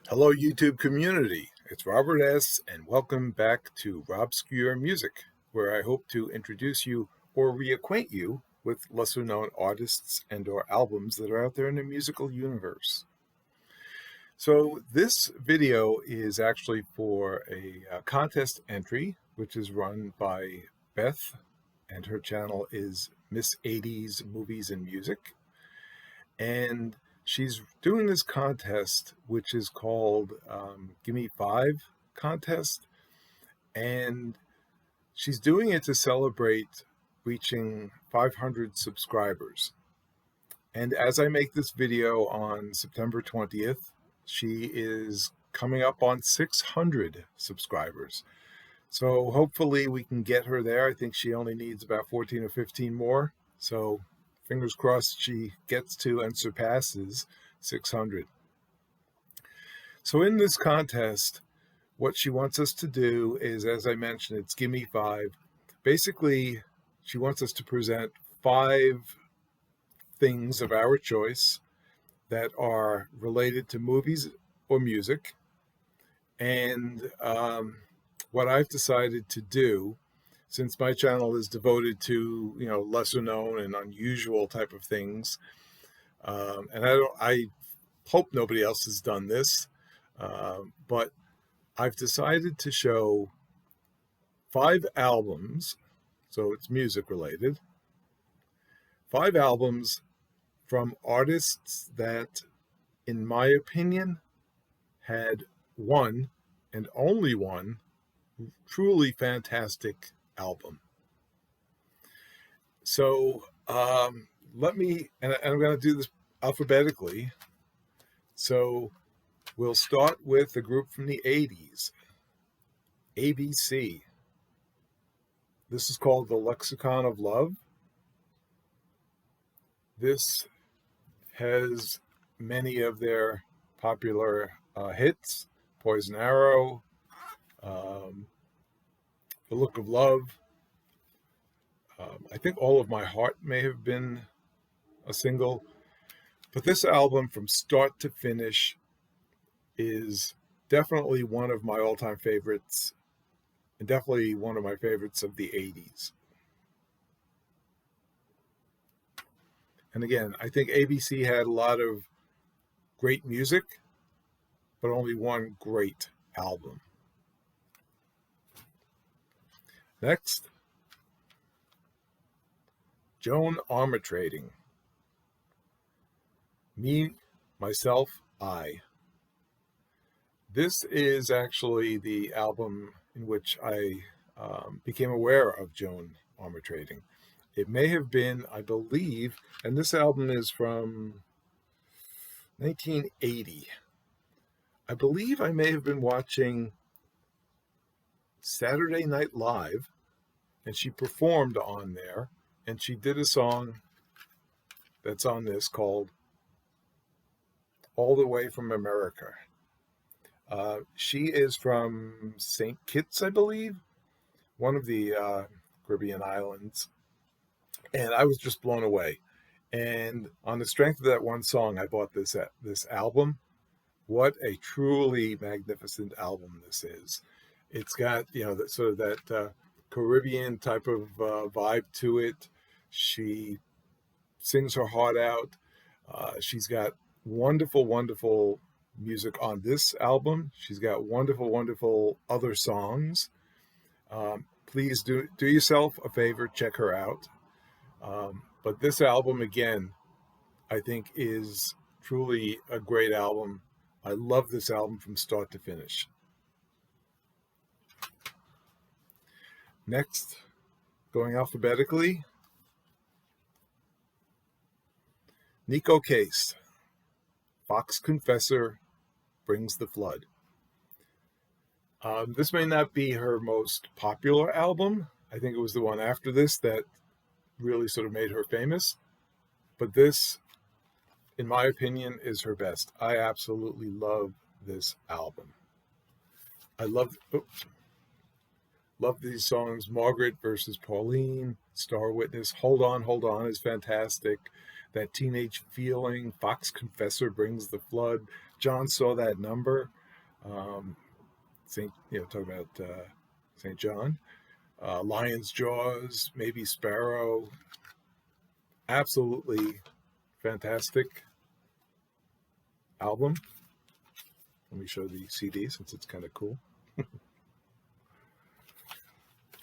Hello, YouTube community. It's Robert S., and welcome back to RobScure Music, where I hope to introduce you or reacquaint you with lesser-known artists and/or albums that are out there in the musical universe. So this video is actually for a contest entry, which is run by Beth, and her channel is Miss 80's Movies and Music. And she's doing this contest, which is called Gimme 5 contest. And she's doing it to celebrate reaching 500 subscribers. And as I make this video on September 20th, she is coming up on 600 subscribers. So hopefully we can get her there. I think she only needs about 14 or 15 more. So fingers crossed she gets to and surpasses 600. So in this contest, what she wants us to do is, as I mentioned, it's Gimme 5. Basically, she wants us to present 5 things of our choice that are related to movies or music. And what I've decided to do, since my channel is devoted to, lesser known and unusual type of things, and I hope nobody else has done this, but I've decided to show 5 albums, so it's music related, 5 albums from artists that, in my opinion, had one and only one truly fantastic album. So let me, and I'm going to do this alphabetically. So we'll start with a group from the 80s, ABC. This is called The Lexicon of Love. This has many of their popular hits: Poison Arrow, The Look of Love. I think All of My Heart may have been a single. But this album, from start to finish, is definitely one of my all-time favorites, and definitely one of my favorites of the 80s. And again, I think ABC had a lot of great music, but only one great album. Next, Joan Armatrading. Me, Myself, I. This is actually the album in which I became aware of Joan Armatrading. It may have been, I believe, and this album is from 1980. I believe I may have been watching Saturday Night Live, and she performed on there, and she did a song that's on this called All the Way from America. She is from St. Kitts, I believe, one of the Caribbean islands. And I was just blown away. And on the strength of that one song, I bought this album. What a truly magnificent album this is. It's got, that sort of that Caribbean type of vibe to it. She sings her heart out. She's got wonderful, wonderful music on this album. She's got wonderful, wonderful other songs. Please do yourself a favor, check her out. But this album, again, I think is truly a great album. I love this album from start to finish. Next, going alphabetically, Nico Case, Fox Confessor Brings the Flood. This may not be her most popular album. I think it was the one after this that really sort of made her famous. But this, in my opinion, is her best. I absolutely love this album. I love these songs. Margaret versus Pauline, Star Witness, Hold On is fantastic. That Teenage Feeling, Fox Confessor Brings the Flood, John Saw That Number. Talking about St. John, Lion's Jaws, maybe Sparrow. Absolutely fantastic album. Let me show the CD since it's kind of cool.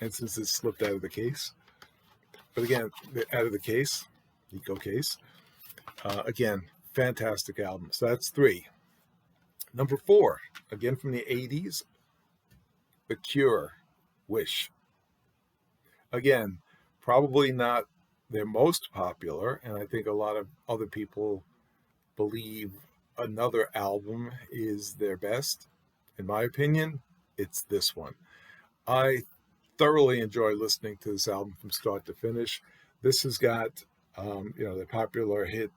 And since it's slipped out of the case. But again, out of the case, Eco case. Again, fantastic album. So that's 3. Number 4, again from the 80's, The Cure, Wish. Again, probably not their most popular, and I think a lot of other people believe another album is their best. In my opinion, it's this one. I thoroughly enjoy listening to this album from start to finish. This has got, the popular hit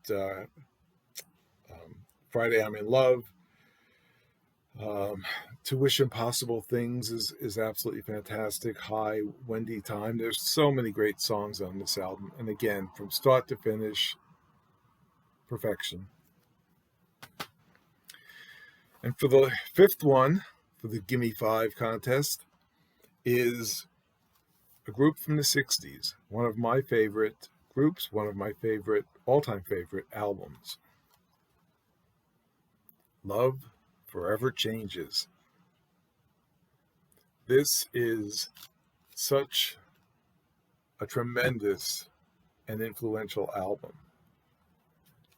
Friday I'm in Love. To Wish Impossible Things is absolutely fantastic. Hi, Wendy Time. There's so many great songs on this album. And again, from start to finish, perfection. And for the 5th one, for the Gimme 5 contest, is a group from the 60's. One of my favorite groups, one of my favorite, all-time favorite albums. Love Forever Changes. This is such a tremendous and influential album.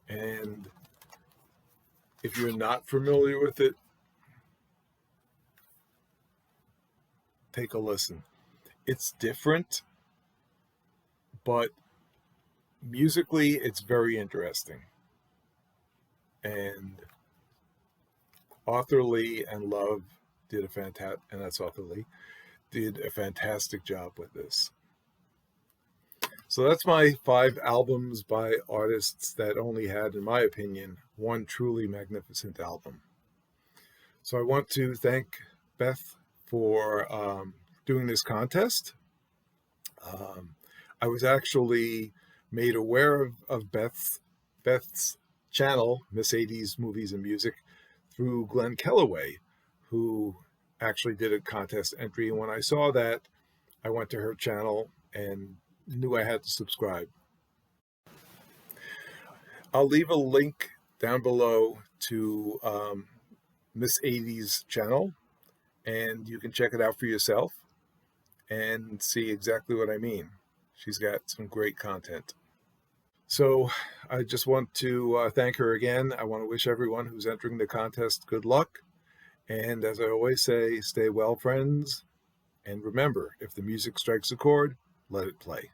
And if you're not familiar with it, take a listen. It's different, but musically, it's very interesting. And Arthur Lee and Love did a fantastic job with this. So that's my 5 albums by artists that only had, in my opinion, one truly magnificent album. So I want to thank Beth for doing this contest. I was actually made aware of Beth's channel, Miss 80's Movies and Music, through Glenn Kellaway, who actually did a contest entry. And when I saw that, I went to her channel and knew I had to subscribe. I'll leave a link down below to Miss 80's channel, and you can check it out for yourself and see exactly what I mean. She's got some great content. So I just want to thank her again. I want to wish everyone who's entering the contest good luck. And as I always say, stay well, friends. And remember, if the music strikes a chord, let it play.